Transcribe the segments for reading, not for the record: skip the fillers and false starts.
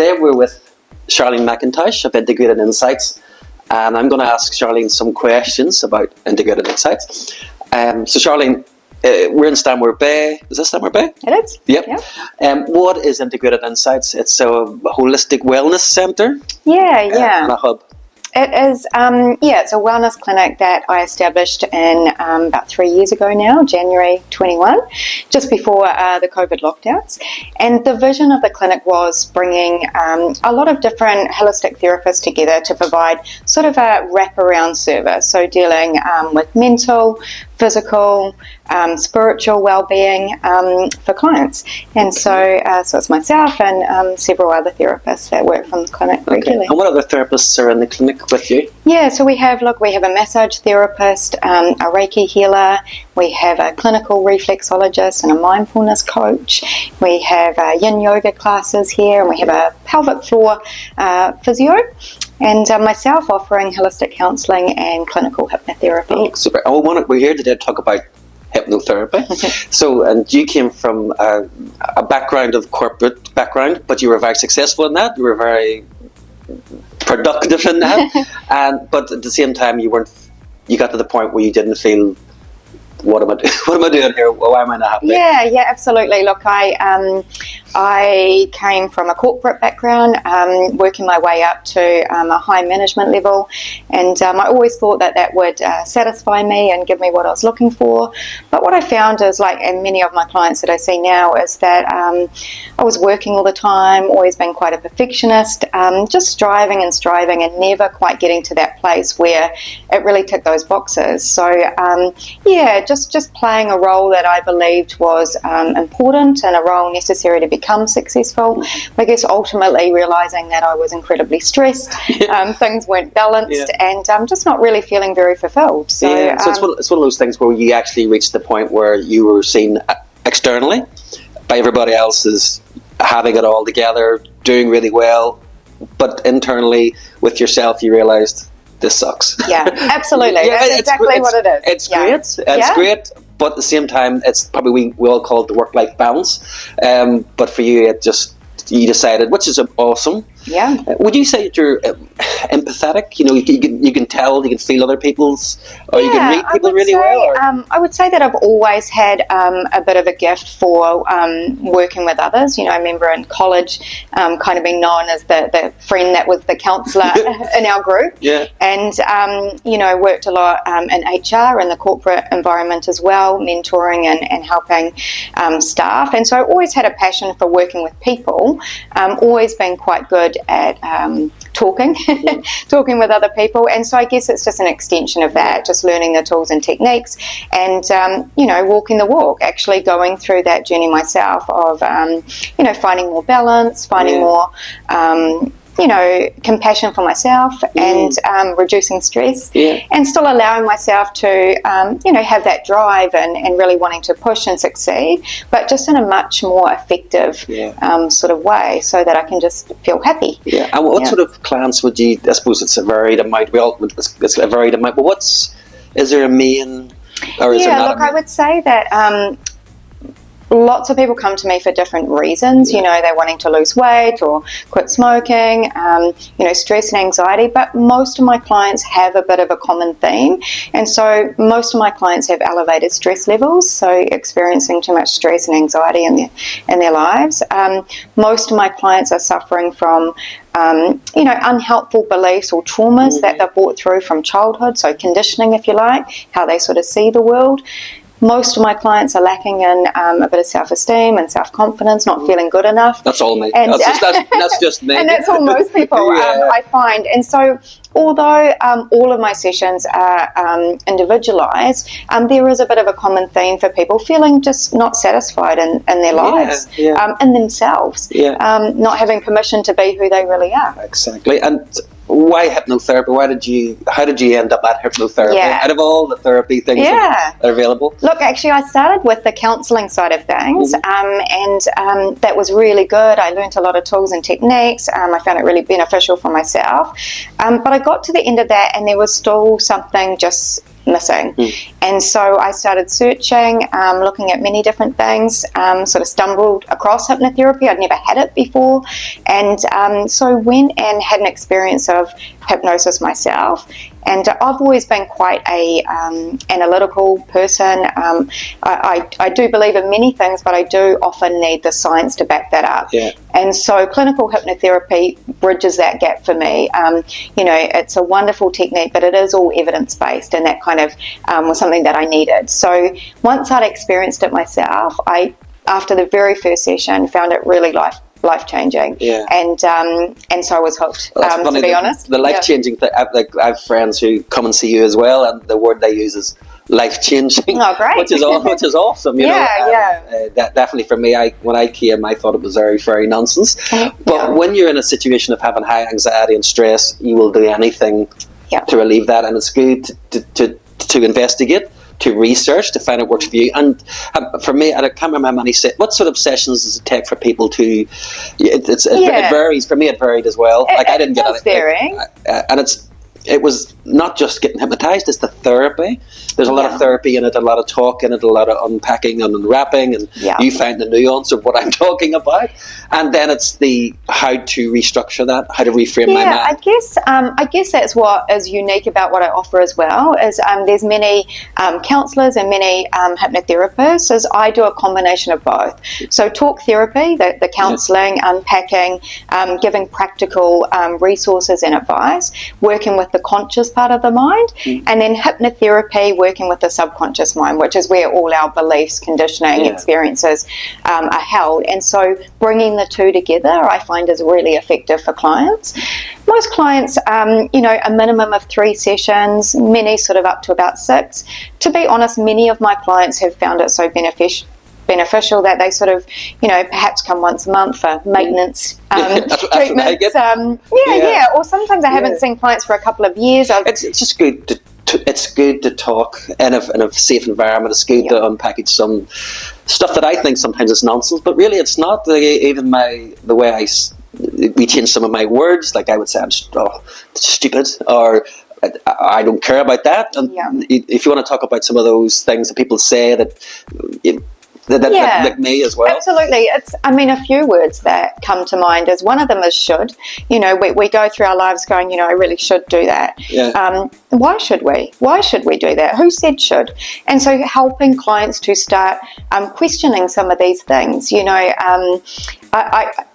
today we're with Charlene Mcintosh of Integrated Insights, and I'm going to ask Charlene some questions about Integrated Insights. So Charlene, we're in Stanmore Bay. Is this Stanmore Bay? It is. Yep. Yep. What is Integrated Insights? It's a holistic wellness centre. Yeah. And a hub. It is, it's a wellness clinic that I established in about 3 years ago now, January 21, just before the COVID lockdowns. And the vision of the clinic was bringing a lot of different holistic therapists together to provide sort of a wraparound service, so dealing with mental, physical, spiritual well-being for clients. And so it's myself and several other therapists that work from the clinic regularly. And what other therapists are in the clinic with you? Yeah, so we have a massage therapist, a Reiki healer, we have a clinical reflexologist and a mindfulness coach. We have yin yoga classes here, and we have a pelvic floor physio. And myself offering holistic counselling and clinical hypnotherapy. Oh, super. We're here today to talk about hypnotherapy. So, and you came from a background of corporate background, but you were very successful in that. You were very productive in that. But at the same time, you got to the point where you didn't feel, what am I doing here? Why am I not happy? Yeah, absolutely. Look, I came from a corporate background, working my way up to a high management level, and I always thought that would satisfy me and give me what I was looking for. But what I found is, and many of my clients that I see now, is that I was working all the time, always been quite a perfectionist, just striving and never quite getting to that place where it really ticked those boxes. So, just playing a role that I believed was important and a role necessary to become successful. I guess ultimately realising that I was incredibly stressed, things weren't balanced, and just not really feeling very fulfilled. So, so it's one of those things where you actually reached the point where you were seen externally by everybody else as having it all together, doing really well, but internally with yourself you realised, this sucks. Yeah, absolutely. That's exactly what it is. It's great. It's great, but at the same time, it's probably we all call it the work-life balance. But for you, you decided, which is awesome. Yeah. Would you say that you're empathetic? You can tell, you can feel other people's, or you can read people really well? I would say that I've always had a bit of a gift for working with others. I remember in college kind of being known as the friend that was the counsellor in our group. Yeah. And, worked a lot in HR and the corporate environment as well, mentoring and helping staff. And so I always had a passion for working with people, always been quite good at talking with other people, and so I guess it's just an extension of that, just learning the tools and techniques, and walking the walk, actually going through that journey myself of finding more balance, finding more compassion for myself, and reducing stress, and still allowing myself to have that drive and really wanting to push and succeed, but just in a much more effective sort of way, so that I can just feel happy. And what sort of clients would you, I suppose it's a varied amount, it's a varied amount, but is there a main, or is there not? I would say that lots of people come to me for different reasons. They're wanting to lose weight or quit smoking, stress and anxiety, but most of my clients have a bit of a common theme, and so most of my clients have elevated stress levels, so experiencing too much stress and anxiety in their lives. Most of my clients are suffering from unhelpful beliefs or traumas that they've brought through from childhood, so conditioning, if you like, how they sort of see the world. Most of my clients are lacking in a bit of self-esteem and self-confidence, not feeling good enough. That's all me. And, that's just me. And that's all most people, I find. And so although all of my sessions are individualised, there is a bit of a common theme for people feeling just not satisfied in their lives, in themselves, not having permission to be who they really are. Exactly. And why hypnotherapy? How did you end up at hypnotherapy? Out of all the therapy things that are available? Look, actually, I started with the counselling side of things, and that was really good. I learned a lot of tools and techniques. I found it really beneficial for myself. But I got to the end of that, and there was still something just missing. And so I started searching, looking at many different things, sort of stumbled across hypnotherapy. I'd never had it before, and so went and had an experience of hypnosis myself. And I've always been quite a analytical person. I do believe in many things, but I do often need the science to back that up. Yeah. And so clinical hypnotherapy bridges that gap for me. It's a wonderful technique, but it is all evidence-based, and that kind of was something that I needed. So once I'd experienced it myself, after the very first session, found it really life-changing. Yeah. And so I was hooked, Well, to be honest. The life-changing thing, I have friends who come and see you as well, and the word they use is life-changing. Oh, great. which is awesome. You know? That definitely for me, when I came, I thought it was very, very nonsense. But when you're in a situation of having high anxiety and stress, you will do anything to relieve that, and it's good to investigate, to research, to find out what works for you. And for me, I can't remember how many what sort of sessions does it take for people to? It varies. For me, it varied as well. I didn't get it, and it was not just getting hypnotized, it's the therapy. There's a lot of therapy in it, a lot of talk in it, a lot of unpacking and unwrapping, and you find the nuance of what I'm talking about. And then it's the how to restructure that, how to reframe my mind. I guess that's what is unique about what I offer as well, is there's many counsellors and many hypnotherapists, as I do a combination of both. So talk therapy, the counselling, unpacking, giving practical resources and advice, working with the conscious part of the mind, and then hypnotherapy, working with the subconscious mind, which is where all our beliefs, conditioning, experiences are held. And so bringing the two together, I find, is really effective for clients. Most clients, a minimum of 3 sessions, many sort of up to about 6. To be honest, many of my clients have found it so beneficial that they sort of, perhaps come once a month for maintenance treatments. Or sometimes I haven't seen clients for a couple of years. It's just good it's good to talk in a safe environment. It's good to unpackage some stuff that I think sometimes is nonsense, but really it's not. Even the way we change some of my words, like I would say I'm stupid, or I don't care about that. And if you want to talk about some of those things that people say that like me as well. Absolutely. A few words that come to mind is, one of them is should. We go through our lives going, I really should do that. Why should we? Why should we do that? Who said should? And so helping clients to start questioning some of these things.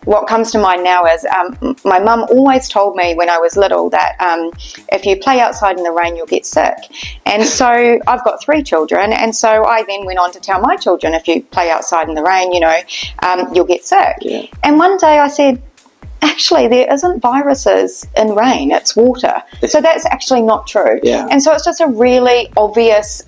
What comes to mind now is my mum always told me when I was little that if you play outside in the rain, you'll get sick. And so I've got 3 children, and so I then went on to tell my children, if you play outside in the rain, you'll get sick. And one day I said, actually, there isn't viruses in rain, it's water. So that's actually not true. And so it's just a really obvious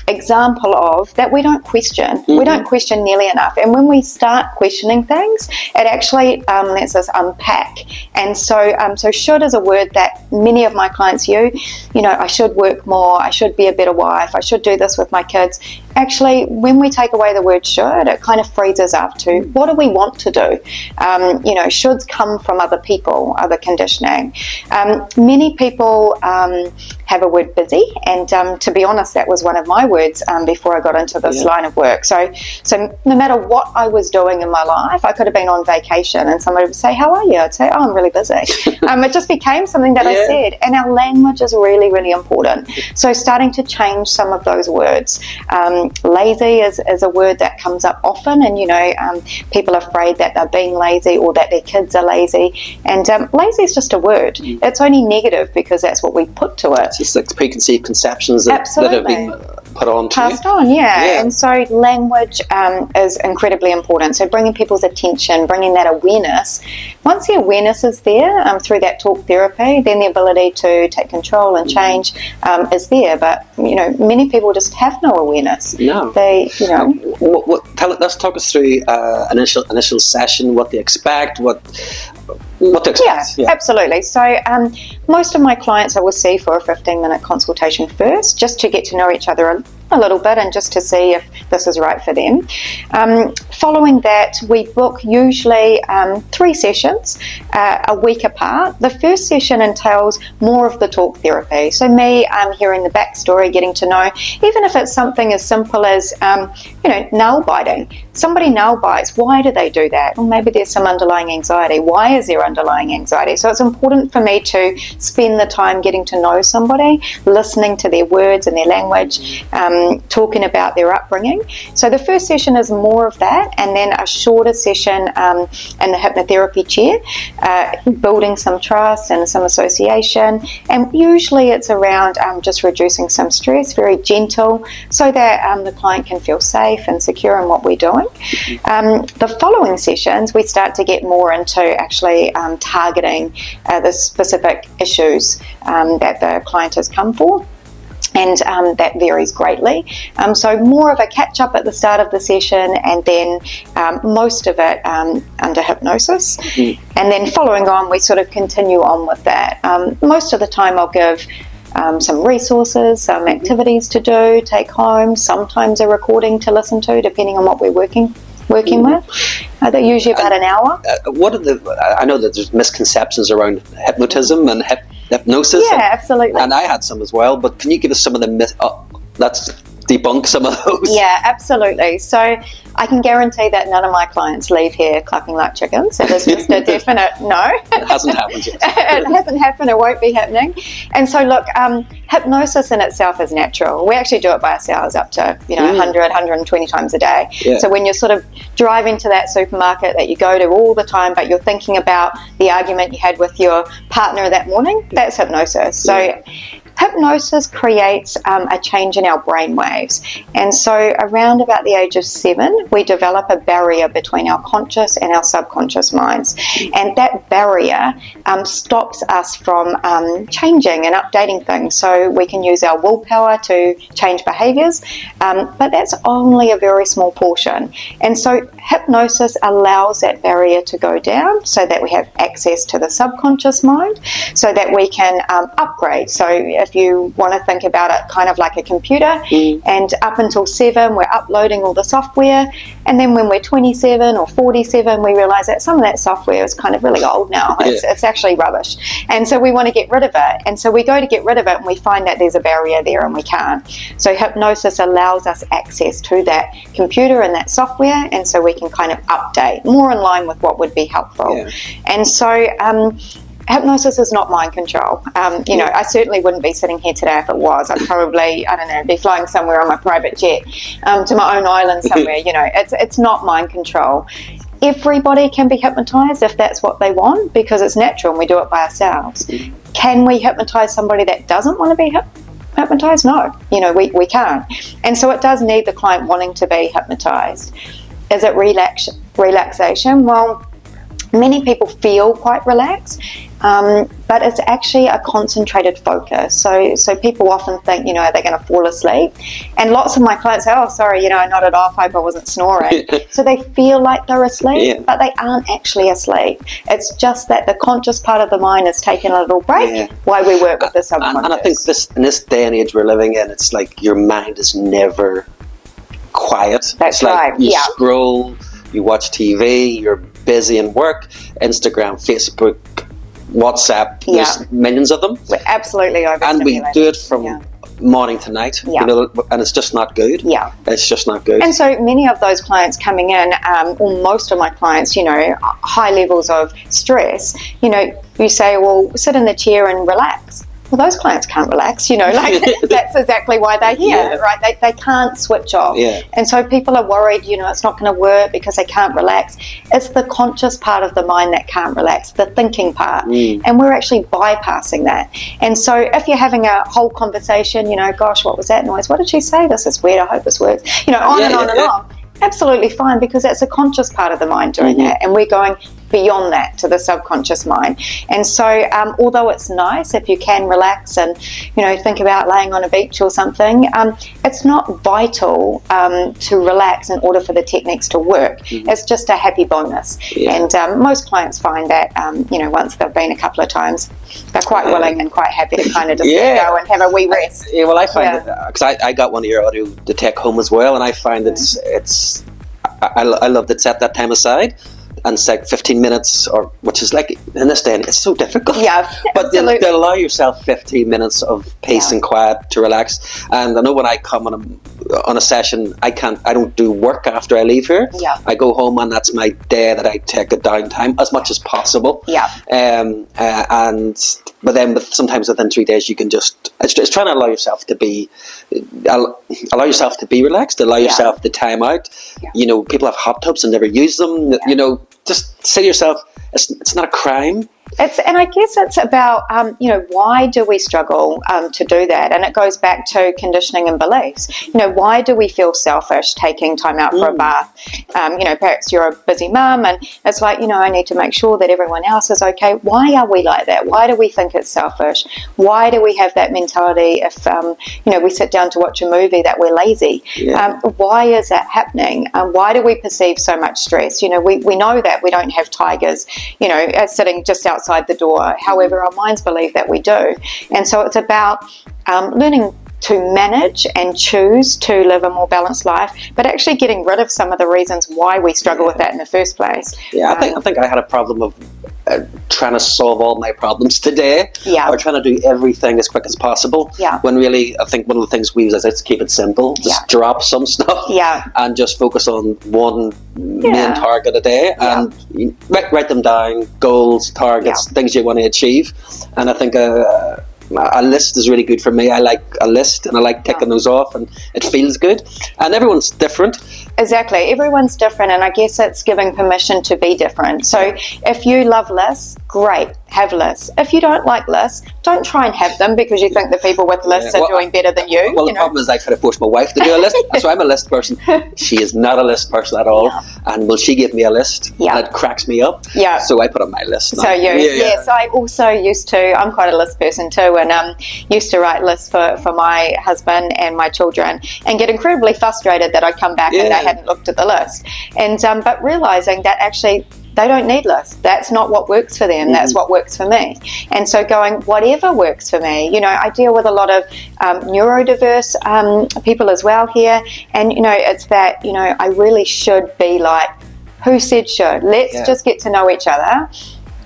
example of that we don't question. We don't question nearly enough. And when we start questioning things, it actually lets us unpack. And so should is a word that many of my clients use. I should work more, I should be a better wife, I should do this with my kids. Actually, when we take away the word should, it kind of frees us up to what do we want to do. Shoulds come from other people, other conditioning. Many people have a word busy, and to be honest, that was one of my words before I got into this line of work. So no matter what I was doing in my life, I could have been on vacation and somebody would say, how are you? I'd say, I'm really busy. It just became something that I said, and our language is really, really important. So starting to change some of those words. Lazy is a word that comes up often, and people are afraid that they're being lazy or that their kids are lazy, and lazy is just a word. It's only negative because that's what we put to it. It's just like preconceived conceptions that have been put on to passed on, and so language is incredibly important. So bringing people's attention, bringing that awareness. Once the awareness is there through that talk therapy, then the ability to take control and change is there. But many people just have no awareness. No, they let's talk us through initial session. What they expect. What to expect. Absolutely. So most of my clients I will see for a 15-minute consultation first, just to get to know each other a a little bit and just to see if this is right for them. Following that, we book usually 3 sessions a week apart. The first session entails more of the talk therapy. So me hearing the backstory, getting to know, even if it's something as simple as, nail biting. Somebody nail bites, why do they do that? Well, maybe there's some underlying anxiety. Why is there underlying anxiety? So it's important for me to spend the time getting to know somebody, listening to their words and their language, talking about their upbringing. So the first session is more of that, and then a shorter session in the hypnotherapy chair, building some trust and some association. And usually it's around just reducing some stress, very gentle, so that the client can feel safe and secure in what we're doing. The following sessions, we start to get more into actually targeting the specific issues that the client has come for. And that varies greatly. So more of a catch-up at the start of the session, and then most of it under hypnosis. And then following on, we sort of continue on with that. Most of the time I'll give some resources, some activities to do, take home, sometimes a recording to listen to, depending on what we're working with. They're usually about an hour. I know that there's misconceptions around hypnotism and hypnosis. Yeah, absolutely. And I had some as well, but can you give us some of the let's debunk some of those? Yeah, absolutely. So I can guarantee that none of my clients leave here clucking like chickens. It is just a definite no. It hasn't happened yet. It hasn't happened. It won't be happening. And so look, hypnosis in itself is natural. We actually do it by ourselves up to 100, 120 times a day. Yeah. So when you're sort of driving to that supermarket that you go to all the time, but you're thinking about the argument you had with your partner that morning, that's hypnosis. So hypnosis creates a change in our brain waves, and so around about the age of 7 we develop a barrier between our conscious and our subconscious minds, and that barrier stops us from changing and updating things. So we can use our willpower to change behaviours, but that's only a very small portion, and so hypnosis allows that barrier to go down so that we have access to the subconscious mind, so that we can upgrade. So if you want to think about it kind of like a computer, and up until 7 we're uploading all the software, and then when we're 27 or 47 we realise that some of that software is kind of really old now. It's actually rubbish, and so we want to get rid of it, and so we go to get rid of it and we find that there's a barrier there and we can't. So hypnosis allows us access to that computer and that software, and so we can kind of update more in line with what would be helpful. And so hypnosis is not mind control. I certainly wouldn't be sitting here today if it was. I'd probably, be flying somewhere on my private jet to my own island somewhere. It's not mind control. Everybody can be hypnotized if that's what they want, because it's natural and we do it by ourselves. Can we hypnotize somebody that doesn't want to be hypnotized? No, we can't. And so it does need the client wanting to be hypnotized. Is it relaxation? Well, many people feel quite relaxed, but it's actually a concentrated focus. So people often think, are they going to fall asleep? And lots of my clients say, oh, sorry, I nodded off, hope I wasn't snoring. So they feel like they're asleep, but they aren't actually asleep. It's just that the conscious part of the mind is taking a little break while we work with the subconscious. And I think in this day and age we're living in, it's like your mind is never quiet. That's it's like right. You scroll, you watch TV, you're busy in work, Instagram, Facebook, WhatsApp, there's millions of them. We're absolutely overstimulated. And we do it from morning to night, and it's just not good. It's just not good. And so many of those clients coming in, or most of my clients, high levels of stress, you say, well, sit in the chair and relax. Well, those clients can't relax, that's exactly why they're here, right? They can't switch off. And so people are worried, it's not going to work because they can't relax. It's the conscious part of the mind that can't relax, the thinking part. And we're actually bypassing that. And so if you're having a whole conversation, gosh, what was that noise? What did she say? This is weird. I hope this works. On and on and on. Absolutely fine, because that's a conscious part of the mind doing that. And we're going, beyond that to the subconscious mind. And so although it's nice if you can relax and, think about laying on a beach or something, it's not vital to relax in order for the techniques to work. It's just a happy bonus. And most clients find that, once they've been a couple of times, they're quite willing and quite happy to kind of just let go and have a wee rest. Well, I find it, because I got one of your audio to take home as well, and I find I love to set that time aside. And it's like 15 minutes, which is like, in this day, it's so difficult. Yeah, but to allow yourself 15 minutes of peace and quiet to relax. And I know when I come on a session, I don't do work after I leave here. Yeah. I go home, and that's my day that I take a downtime as much as possible. Yeah. But then sometimes within 3 days, you can it's trying to allow yourself to be relaxed, allow yourself the time out. Yeah. People have hot tubs and never use them. Yeah. Just say to yourself, it's not a crime. And I guess it's about, why do we struggle to do that? And it goes back to conditioning and beliefs. Why do we feel selfish taking time out for a bath? Perhaps you're a busy mum and it's like, I need to make sure that everyone else is okay. Why are we like that? Why do we think it's selfish? Why do we have that mentality if, we sit down to watch a movie that we're lazy? Yeah. Why is that happening? Why do we perceive so much stress? We know that we don't have tigers, sitting just outside the door. However, our minds believe that we do. And so it's about learning to manage and choose to live a more balanced life, but actually getting rid of some of the reasons why we struggle with that in the first place. Yeah, I think I had a problem of trying to solve all my problems today, or trying to do everything as quick as possible. Yeah. When really, I think one of the things we use is let's keep it simple. Just drop some stuff. Yeah. And just focus on one main target a day, and write them down, goals, targets, things you want to achieve. And I think a list is really good for me. I like a list, and I like ticking those off, and it feels good. And everyone's different. Exactly. Everyone's different, and I guess it's giving permission to be different. So if you love lists, great, have lists. If you don't like lists, don't try and have them because you think the people with lists are doing better than you. Well, the problem is I try to force my wife to do a list. So I'm a list person. She is not a list person at all. And will she give me a list? And it cracks me up. Yeah. So I put on my list now. So yes, I also used to, I'm quite a list person too, and used to write lists for my husband and my children and get incredibly frustrated that I'd come back and they hadn't looked at the list. And but realising that actually they don't need lists. That's not what works for them. That's what works for me. And so going, whatever works for me. I deal with a lot of neurodiverse people as well here. And, it's that, I really should be like, who said should? Let's just get to know each other.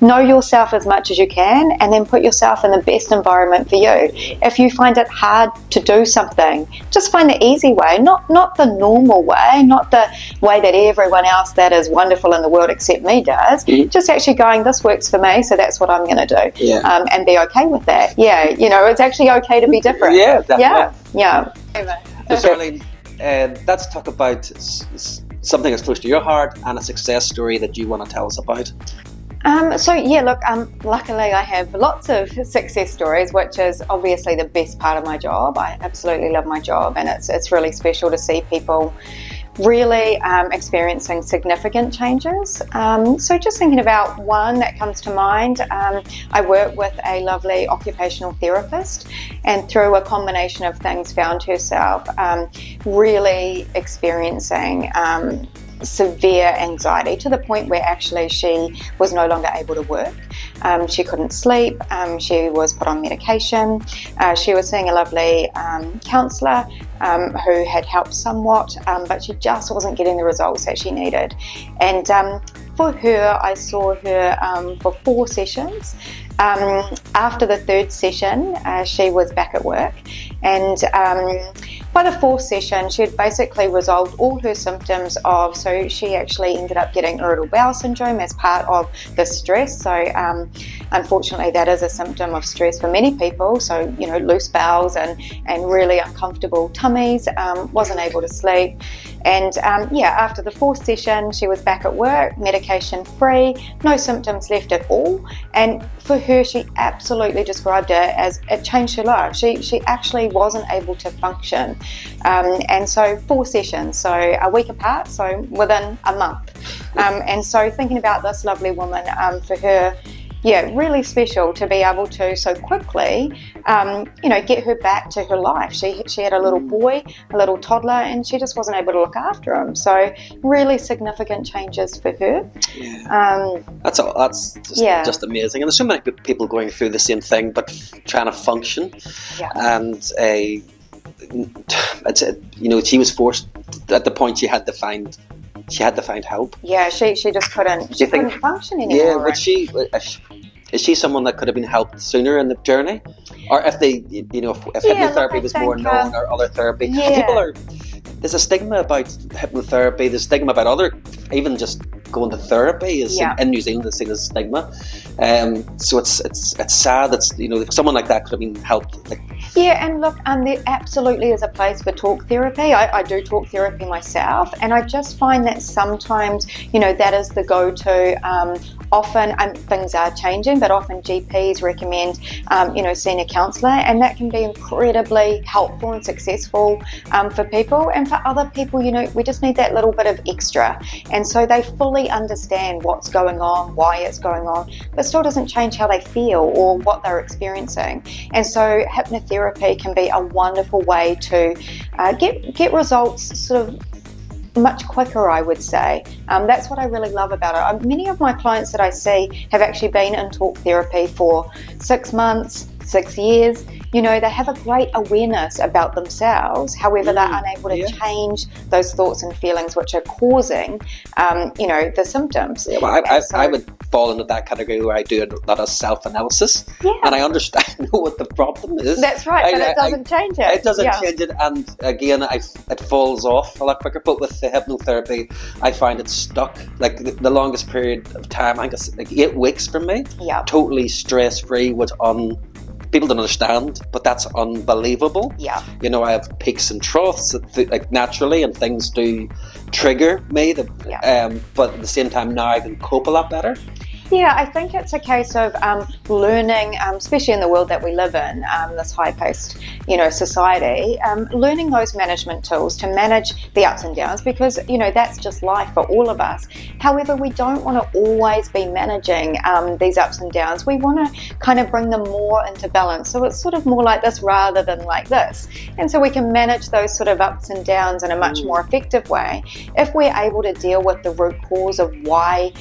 Know yourself as much as you can, and then put yourself in the best environment for you. If you find it hard to do something, just find the easy way, not the normal way, not the way that everyone else that is wonderful in the world except me does. Just actually going, this works for me, so that's what I'm going to do. Yeah. And be okay with that. Yeah, it's actually okay to be different. Yeah, definitely. Yeah. So, Charlene, let's talk about something that's close to your heart and a success story that you want to tell us about. Luckily I have lots of success stories, which is obviously the best part of my job. I absolutely love my job, and it's really special to see people really experiencing significant changes. So just thinking about one that comes to mind, I work with a lovely occupational therapist, and through a combination of things found herself really experiencing severe anxiety to the point where actually she was no longer able to work. She couldn't sleep. She was put on medication. She was seeing a lovely counsellor who had helped somewhat, but she just wasn't getting the results that she needed. And for her, I saw her for 4 sessions. After the 3rd session, she was back at work, and by the 4th session, she had basically resolved all her symptoms so she actually ended up getting irritable bowel syndrome as part of the stress. So unfortunately, that is a symptom of stress for many people. So, loose bowels and really uncomfortable tummies, wasn't able to sleep. And after the 4th session, she was back at work, medication free, no symptoms left at all. And for her, she absolutely described it as it changed her life. She actually wasn't able to function. And so 4 sessions, so a week apart, so within a month. And so thinking about this lovely woman, for her, really special to be able to so quickly, get her back to her life. She had a little boy, a little toddler, and she just wasn't able to look after him. So really significant changes for her. That's just amazing. And there's so many people going through the same thing, but trying to function. And she was forced at the point she had to find help. Yeah, she just couldn't. She couldn't function anymore. Yeah, but is she someone that could have been helped sooner in the journey, or if they, if hypnotherapy was more known, or other therapy? There's a stigma about hypnotherapy. There's a stigma about even just going to therapy is in New Zealand. It's seen as a stigma. So it's sad that someone like that could have been helped. And look, there absolutely is a place for talk therapy. I do talk therapy myself, and I just find that sometimes that is the go-to. Often things are changing, but often GPs recommend seeing a counsellor, and that can be incredibly helpful and successful for people. And for other people, we just need that little bit of extra, and so they fully understand what's going on, why it's going on, but still doesn't change how they feel or what they're experiencing. And so hypnotherapy can be a wonderful way to get results sort of much quicker, I would say. That's what I really love about it. Many of my clients that I see have actually been in talk therapy for 6 months, 6 years. They have a great awareness about themselves. However, they're unable to change those thoughts and feelings which are causing, the symptoms. Yeah, well, I would fall into that category where I do a lot of self-analysis, and I understand what the problem is. That's right, but it doesn't change it. It doesn't change it, and again, it falls off a lot quicker. But with the hypnotherapy, I find it stuck. Like the longest period of time, I think it's like 8 weeks for me. Yeah, totally stress-free, people don't understand, but that's unbelievable. Yeah. I have peaks and troughs, naturally, and things do trigger me. But at the same time, now I can cope a lot better. Yeah, I think it's a case of learning, especially in the world that we live in, this high-paced, society, learning those management tools to manage the ups and downs, because, that's just life for all of us. However, we don't want to always be managing these ups and downs. We want to kind of bring them more into balance. So it's sort of more like this rather than like this. And so we can manage those sort of ups and downs in a much more effective way if we're able to deal with the root cause of why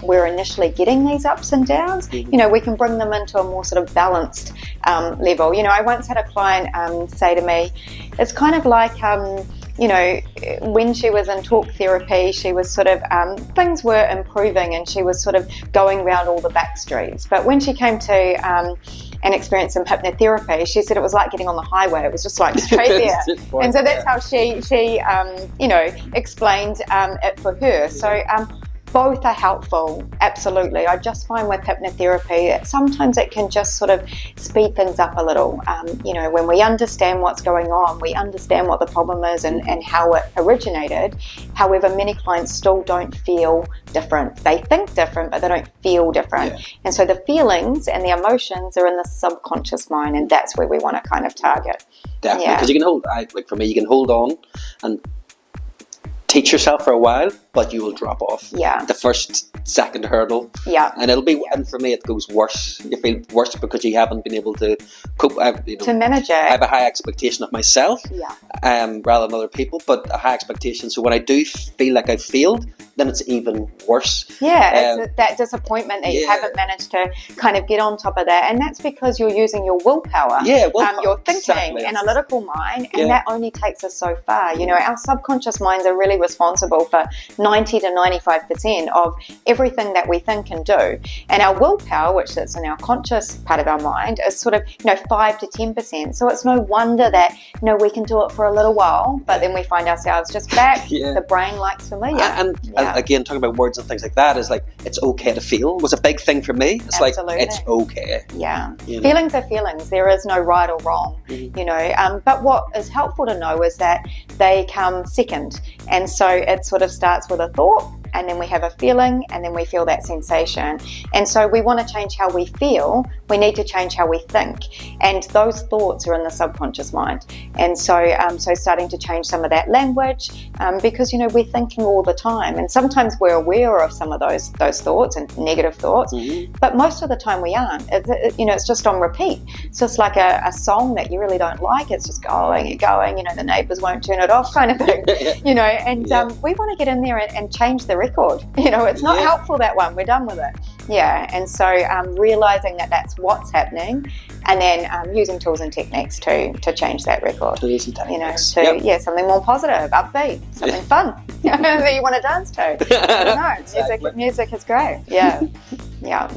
we're initially getting these ups and downs. We can bring them into a more sort of balanced level. I once had a client say to me, it's kind of like when she was in talk therapy, she was sort of things were improving, and she was sort of going around all the back streets. But when she came to and experienced some hypnotherapy, she said it was like getting on the highway. It was just like straight there. And so that's how she explained it for her. So both are helpful, absolutely. I just find with hypnotherapy, sometimes it can just sort of speed things up a little. When we understand what's going on, we understand what the problem is and how it originated. However, many clients still don't feel different. They think different, but they don't feel different. Yeah. And so the feelings and the emotions are in the subconscious mind, and that's where we want to kind of target. Definitely, because you can hold, for me, you can hold on and teach yourself for a while, but you will drop off. Yeah. The first, second hurdle. Yeah. And it'll be, and for me, it goes worse. You feel worse because you haven't been able to cope. To manage it. I have a high expectation of myself, rather than other people, but a high expectation. So when I do feel like I've failed, then it's even worse. Yeah, it's that disappointment that you haven't managed to kind of get on top of that, and that's because you're using your willpower. Yeah, willpower. Your thinking, analytical mind, and that only takes us so far. Our subconscious minds are really responsible for 90 to 95% of everything everything that we think and do. And our willpower, which sits in our conscious part of our mind, is sort of, 5 to 10%. So it's no wonder that, we can do it for a little while, but then we find ourselves just back. The brain likes familiar. And again, talking about words and things like that is like, it's okay to feel was a big thing for me. It's Absolutely. like, it's okay. Yeah. Feelings are feelings. There is no right or wrong, but what is helpful to know is that they come second. And so it sort of starts with a thought, and then we have a feeling, and then we feel that sensation. And so we want to change how we feel. We need to change how we think. And those thoughts are in the subconscious mind. And so starting to change some of that language, because, we're thinking all the time. And sometimes we're aware of some of those thoughts and negative thoughts, but most of the time we aren't. It's just on repeat. It's just like a song that you really don't like. It's just going and going, the neighbours won't turn it off kind of thing, and we want to get in there and change the record. It's not helpful, that one. We're done with it. And so realizing that that's what's happening, and then using tools and techniques to change that record. Tools and techniques. Something more positive, upbeat, something fun that you want to dance to. Music is great. Yeah.